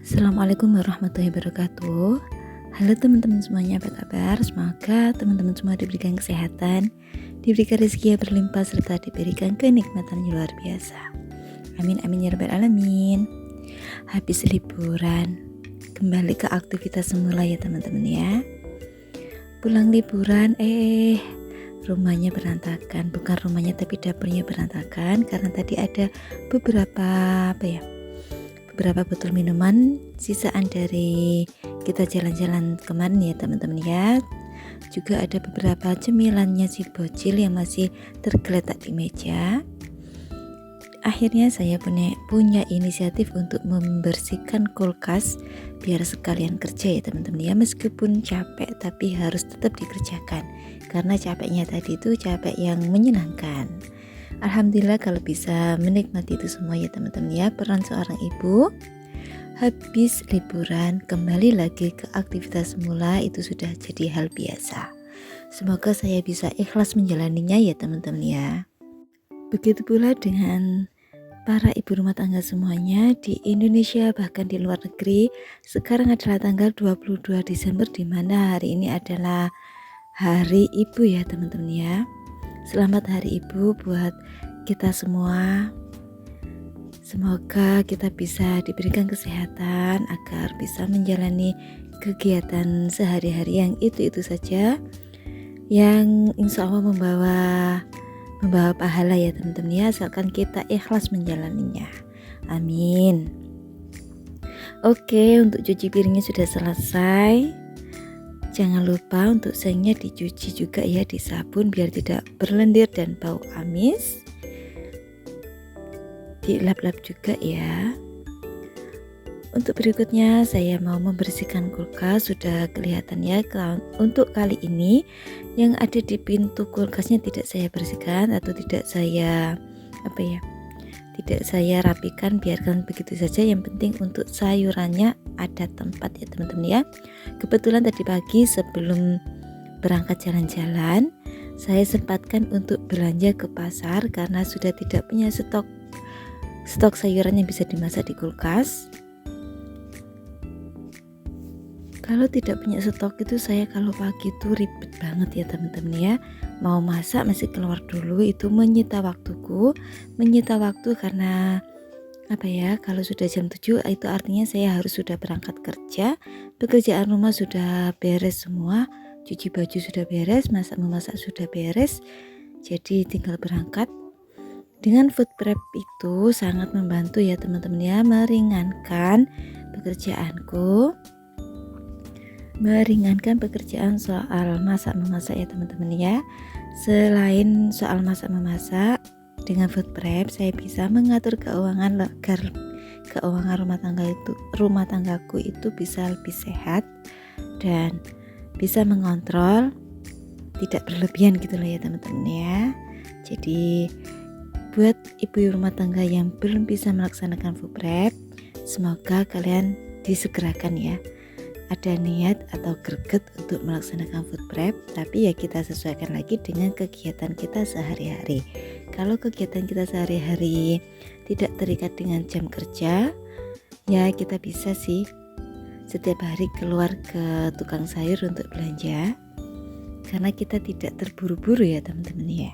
Assalamualaikum warahmatullahi wabarakatuh. Halo teman-teman semuanya, apa kabar? Semoga teman-teman semua diberikan kesehatan, diberikan rezeki yang berlimpah, serta diberikan kenikmatan yang luar biasa. Amin amin ya rabbal alamin. Habis liburan, kembali ke aktivitas semula ya teman-teman ya. Pulang liburan, rumahnya berantakan. Bukan rumahnya tapi dapurnya berantakan, karena tadi ada beberapa botol minuman sisaan dari kita jalan-jalan kemarin ya teman-teman ya. Juga ada beberapa cemilannya si bocil yang masih tergeletak di meja. Akhirnya saya punya inisiatif untuk membersihkan kulkas biar sekalian kerja ya teman-teman ya. Meskipun capek tapi harus tetap dikerjakan, karena capeknya tadi itu capek yang menyenangkan. Alhamdulillah kalau bisa menikmati itu semua ya teman-teman ya. Peran seorang ibu habis liburan kembali lagi ke aktivitas semula itu sudah jadi hal biasa. Semoga saya bisa ikhlas menjalaninya ya teman-teman ya. Begitu pula dengan para ibu rumah tangga semuanya di Indonesia bahkan di luar negeri. Sekarang adalah tanggal 22 Desember di mana hari ini adalah Hari Ibu ya teman-teman ya. Selamat Hari Ibu buat kita semua. Semoga kita bisa diberikan kesehatan agar bisa menjalani kegiatan sehari-hari yang itu-itu saja, yang insya Allah membawa pahala ya teman-teman ya, asalkan kita ikhlas menjalaninya. Amin. Oke, untuk cuci piringnya sudah selesai. Jangan lupa untuk siangnya dicuci juga ya di sabun biar tidak berlendir dan bau amis. Dilap-lap juga ya. Untuk berikutnya saya mau membersihkan kulkas. Sudah kelihatan ya, untuk kali ini yang ada di pintu kulkasnya tidak saya bersihkan atau tidak saya rapikan, biarkan begitu saja. Yang penting untuk sayurannya ada tempat ya teman-teman ya. Kebetulan tadi pagi sebelum berangkat jalan-jalan saya sempatkan untuk belanja ke pasar karena sudah tidak punya stok sayuran yang bisa dimasak di kulkas. Kalau tidak punya stok itu saya kalau pagi itu ribet banget ya teman-teman ya. Mau masak masih keluar dulu, itu menyita waktu karena kalau sudah jam 7 itu artinya saya harus sudah berangkat kerja. Pekerjaan rumah sudah beres semua, cuci baju sudah beres, memasak sudah beres, jadi tinggal berangkat. Dengan food prep itu sangat membantu ya teman-teman ya, meringankan pekerjaan soal masak memasak ya teman-teman ya. Selain soal masak memasak, dengan food prep saya bisa mengatur keuangan agar keuangan rumah tanggaku itu bisa lebih sehat dan bisa mengontrol, tidak berlebihan gitu loh ya teman-teman ya. Jadi buat ibu rumah tangga yang belum bisa melaksanakan food prep, semoga kalian disegerakan ya. Ada niat atau greget untuk melaksanakan food prep, tapi ya kita sesuaikan lagi dengan kegiatan kita sehari-hari. Kalau kegiatan kita sehari-hari tidak terikat dengan jam kerja, ya kita bisa sih setiap hari keluar ke tukang sayur untuk belanja, karena kita tidak terburu-buru ya teman-teman ya.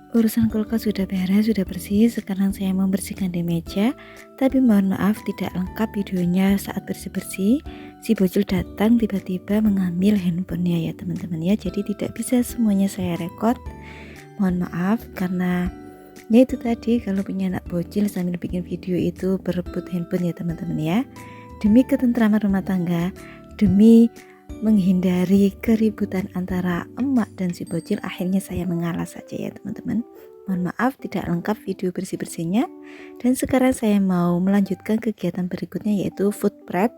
Urusan kulkas sudah beres, sudah bersih. Sekarang saya membersihkan di meja. Tapi mohon maaf tidak lengkap videonya saat bersih-bersih. Si bocil datang tiba-tiba mengambil handphonenya ya teman-teman ya. Jadi tidak bisa semuanya saya rekod. Mohon maaf karena ya itu tadi, kalau punya anak bocil sambil bikin video itu berebut handphone ya teman-teman ya. Demi ketentraman rumah tangga, demi menghindari keributan antara emak dan si bocil, akhirnya saya mengalah saja ya teman-teman. Mohon maaf tidak lengkap video bersih-bersihnya. Dan sekarang saya mau melanjutkan kegiatan berikutnya, yaitu food prep.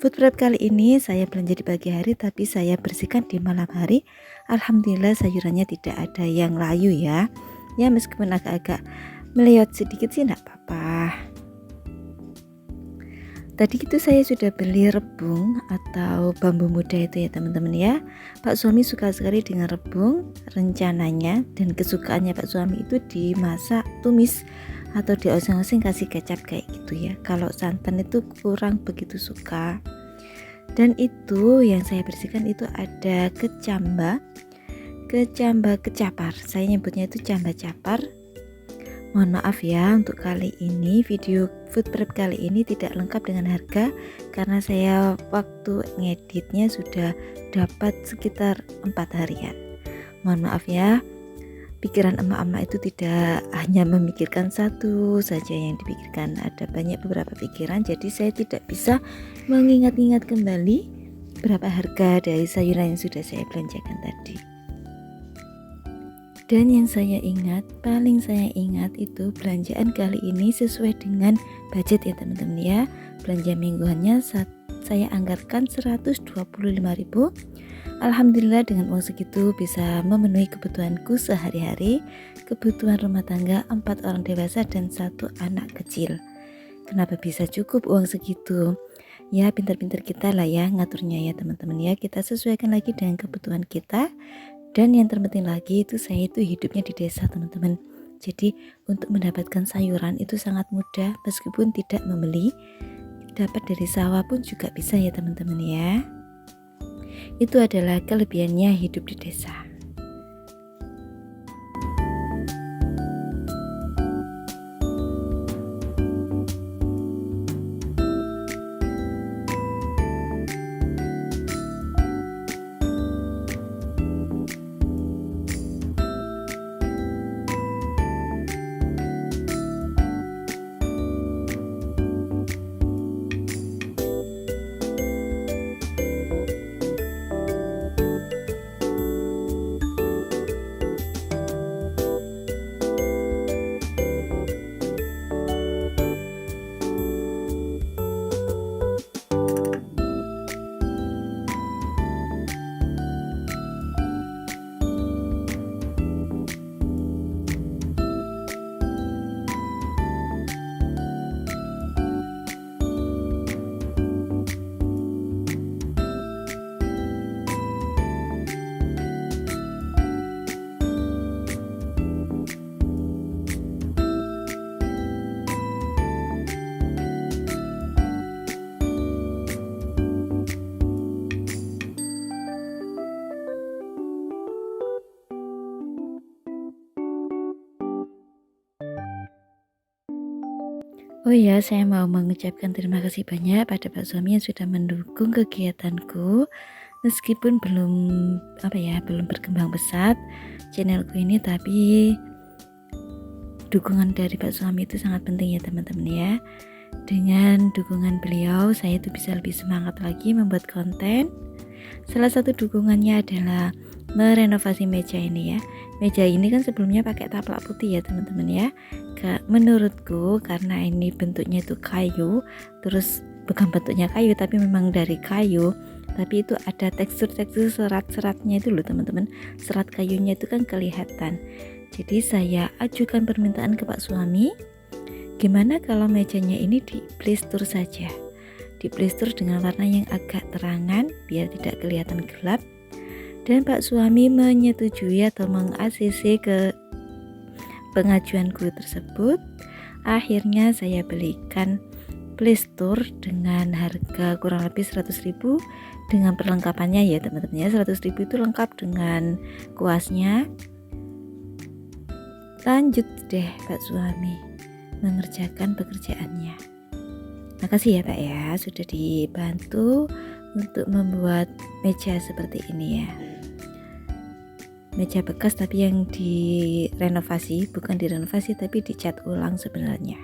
Food prep kali ini saya belanja di pagi hari, tapi saya bersihkan di malam hari. Alhamdulillah sayurannya tidak ada yang layu ya. Ya meskipun agak-agak melihat sedikit sih enggak apa-apa. Tadi itu saya sudah beli rebung atau bambu muda itu ya teman-teman ya. Pak suami suka sekali dengan rebung. Rencananya dan kesukaannya Pak suami itu dimasak tumis atau dioseng-oseng kasih kecap kayak gitu ya. Kalau santan itu kurang begitu suka. Dan itu yang saya bersihkan itu ada kecapar. Saya nyebutnya itu camba-capar. Mohon maaf ya untuk kali ini, video food prep kali ini tidak lengkap dengan harga karena saya waktu ngeditnya sudah dapat sekitar 4 harian. Mohon maaf ya, pikiran emak-emak itu tidak hanya memikirkan satu saja yang dipikirkan, ada banyak beberapa pikiran, jadi saya tidak bisa mengingat-ingat kembali berapa harga dari sayuran yang sudah saya belanjakan tadi. Dan yang paling saya ingat itu belanjaan kali ini sesuai dengan budget ya teman-teman ya. Belanja mingguannya saya anggarkan 125.000. Alhamdulillah dengan uang segitu bisa memenuhi kebutuhanku sehari-hari, kebutuhan rumah tangga 4 orang dewasa dan 1 anak kecil. Kenapa bisa cukup uang segitu? Ya pintar-pintar kita lah ya ngaturnya ya teman-teman ya. Kita sesuaikan lagi dengan kebutuhan kita. Dan yang terpenting lagi itu saya itu hidupnya di desa teman-teman. Jadi untuk mendapatkan sayuran itu sangat mudah, meskipun tidak membeli, dapat dari sawah pun juga bisa ya teman-teman ya. Itu adalah kelebihannya hidup di desa. Oh ya, saya mau mengucapkan terima kasih banyak pada Pak suami yang sudah mendukung kegiatanku. Meskipun belum berkembang pesat channelku ini, tapi dukungan dari Pak suami itu sangat penting ya teman-teman ya. Dengan dukungan beliau, saya itu bisa lebih semangat lagi membuat konten. Salah satu dukungannya adalah merenovasi meja ini ya. Meja ini kan sebelumnya pakai taplak putih ya teman-teman ya. Menurutku karena ini bentuknya itu kayu, terus bukan bentuknya kayu tapi memang dari kayu, tapi itu ada tekstur-tekstur serat-seratnya itu loh teman-teman. Serat kayunya itu kan kelihatan. Jadi saya ajukan permintaan ke Pak suami, gimana kalau mejanya ini diplestur saja, diplestur dengan warna yang agak terangan biar tidak kelihatan gelap. Dan Pak suami menyetujui atau meng-ACC ke pengajuanku tersebut. Akhirnya saya belikan plestur dengan harga kurang lebih 100.000 dengan perlengkapannya ya teman-teman ya. 100.000 itu lengkap dengan kuasnya, Lanjut deh Pak suami mengerjakan pekerjaannya. Makasih ya Pak ya, sudah dibantu untuk membuat meja seperti ini ya. Meja bekas tapi yang direnovasi, bukan direnovasi tapi dicat ulang sebenarnya.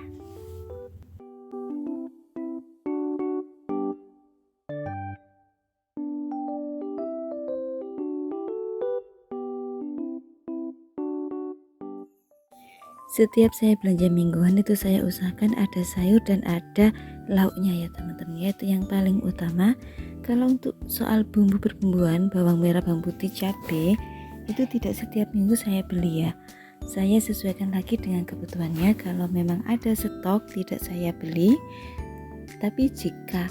Setiap saya belanja mingguan itu saya usahakan ada sayur dan ada lauknya ya teman-teman ya, itu yang paling utama. Kalau untuk soal bumbu perbumbuan, bawang merah, bawang putih, cabai itu tidak setiap minggu saya beli ya, saya sesuaikan lagi dengan kebutuhannya. Kalau memang ada stok tidak saya beli, tapi jika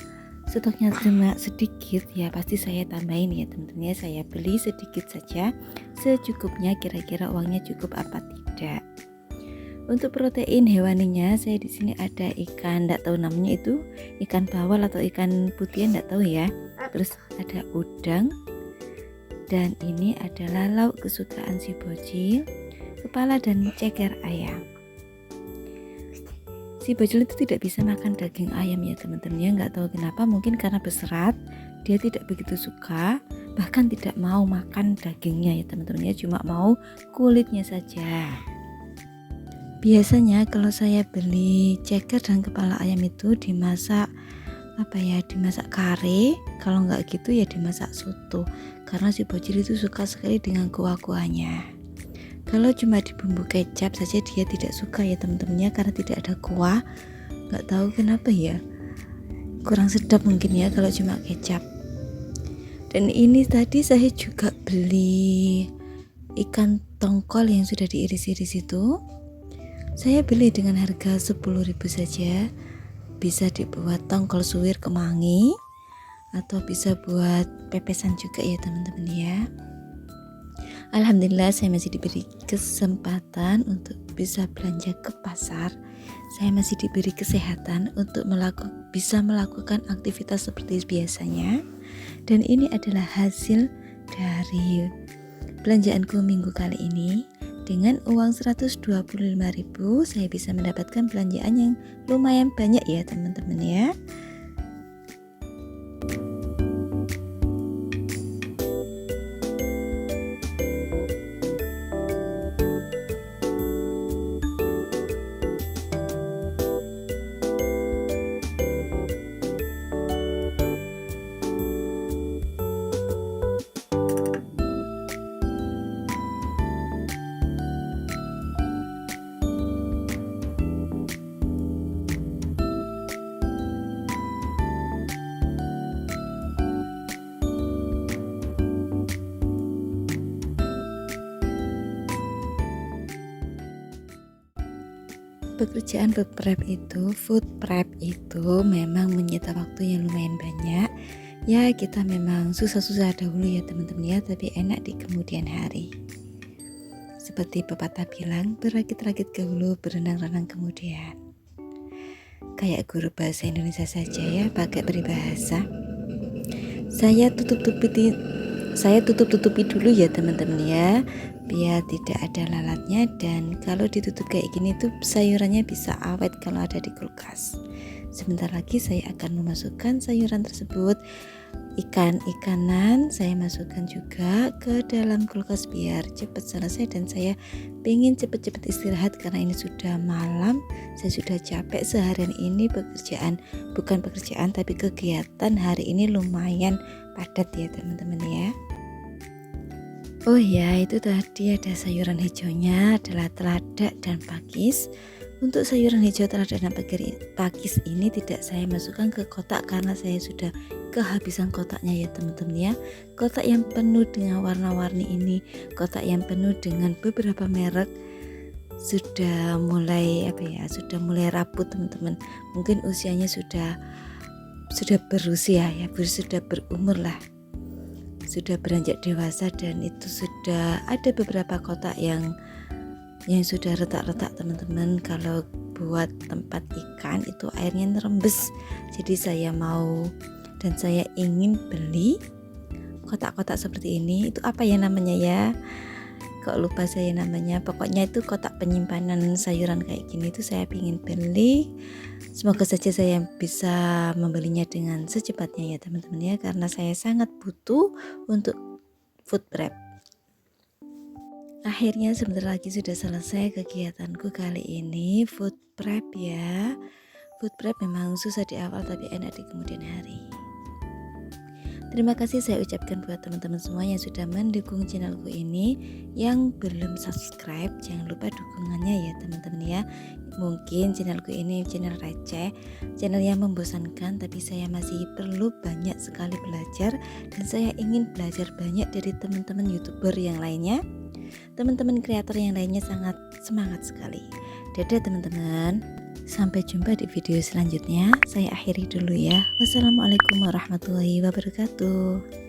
stoknya cuma sedikit ya pasti saya tambahin ya teman-teman ya, saya beli sedikit saja secukupnya, kira-kira uangnya cukup apa tidak. Untuk protein hewaninya saya di sini ada ikan, enggak tahu namanya itu ikan bawal atau ikan putih, enggak tahu ya. Terus ada udang, dan ini adalah lauk kesukaan si bocil, kepala dan ceker ayam. Si bocil itu tidak bisa makan daging ayam ya teman-teman ya, nggak tahu kenapa, mungkin karena berserat dia tidak begitu suka, bahkan tidak mau makan dagingnya ya teman-teman ya, cuma mau kulitnya saja. Biasanya kalau saya beli ceker dan kepala ayam itu dimasak dimasak kare, kalau nggak gitu ya dimasak soto, karena si bocil itu suka sekali dengan kuah-kuahnya. Kalau cuma di bumbu kecap saja dia tidak suka ya teman-temannya, karena tidak ada kuah, nggak tahu kenapa ya, kurang sedap mungkin ya kalau cuma kecap. Dan ini tadi saya juga beli ikan tongkol yang sudah diiris-iris itu. Saya beli dengan harga 10.000 saja, bisa dibuat tongkol suwir kemangi atau bisa buat pepesan juga ya teman-teman ya. Alhamdulillah saya masih diberi kesempatan untuk bisa belanja ke pasar. Saya masih diberi kesehatan untuk bisa melakukan aktivitas seperti biasanya. Dan ini adalah hasil dari belanjaanku minggu kali ini. Dengan uang 125.000 saya bisa mendapatkan belanjaan yang lumayan banyak ya teman-teman ya. Pekerjaan food prep itu memang menyita waktu yang lumayan banyak. Ya kita memang susah-susah dahulu ya teman-teman ya, tapi enak di kemudian hari. Seperti pepatah bilang, berakit-rakit dahulu, berenang-renang kemudian. Kayak guru bahasa Indonesia saja ya, pakai peribahasa. Saya tutup-tutupi dulu ya teman-teman ya, biar tidak ada lalatnya. Dan kalau ditutup kayak gini tuh sayurannya bisa awet kalau ada di kulkas. Sebentar lagi saya akan memasukkan sayuran tersebut, ikan-ikanan saya masukkan juga ke dalam kulkas biar cepat selesai. Dan saya pengen cepat-cepat istirahat karena ini sudah malam, saya sudah capek seharian ini. Bukan pekerjaan tapi kegiatan hari ini lumayan padat ya teman-teman ya. Oh ya, itu tadi ada sayuran hijaunya adalah teladak dan pakis. Untuk sayuran hijau, teladak dan pakis ini tidak saya masukkan ke kotak karena saya sudah kehabisan kotaknya ya teman-teman ya. Kotak yang penuh dengan warna-warni ini, kotak yang penuh dengan beberapa merek sudah mulai rabut teman-teman. Mungkin usianya sudah berusia ya, sudah berumur lah, sudah beranjak dewasa, dan itu sudah ada beberapa kotak yang sudah retak-retak teman-teman. Kalau buat tempat ikan itu airnya nerembes, jadi saya ingin beli kotak-kotak seperti ini. Itu apa ya namanya ya, kok lupa saya namanya. Pokoknya itu kotak penyimpanan sayuran kayak gini itu saya ingin beli. Semoga saja saya bisa membelinya dengan secepatnya ya teman-teman ya, karena saya sangat butuh untuk food prep. Akhirnya sebentar lagi sudah selesai kegiatanku kali ini, food prep ya. Food prep memang susah di awal tapi enak di kemudian hari. Terima kasih saya ucapkan buat teman-teman semua yang sudah mendukung channelku ini. Yang belum subscribe, jangan lupa dukungannya ya teman-teman ya. Mungkin channelku ini channel receh, channel yang membosankan, tapi saya masih perlu banyak sekali belajar. Dan saya ingin belajar banyak dari teman-teman YouTuber yang lainnya. Teman-teman kreator yang lainnya sangat semangat sekali. Dadah teman-teman. Sampai jumpa di video selanjutnya. Saya akhiri dulu ya. Wassalamualaikum warahmatullahi wabarakatuh.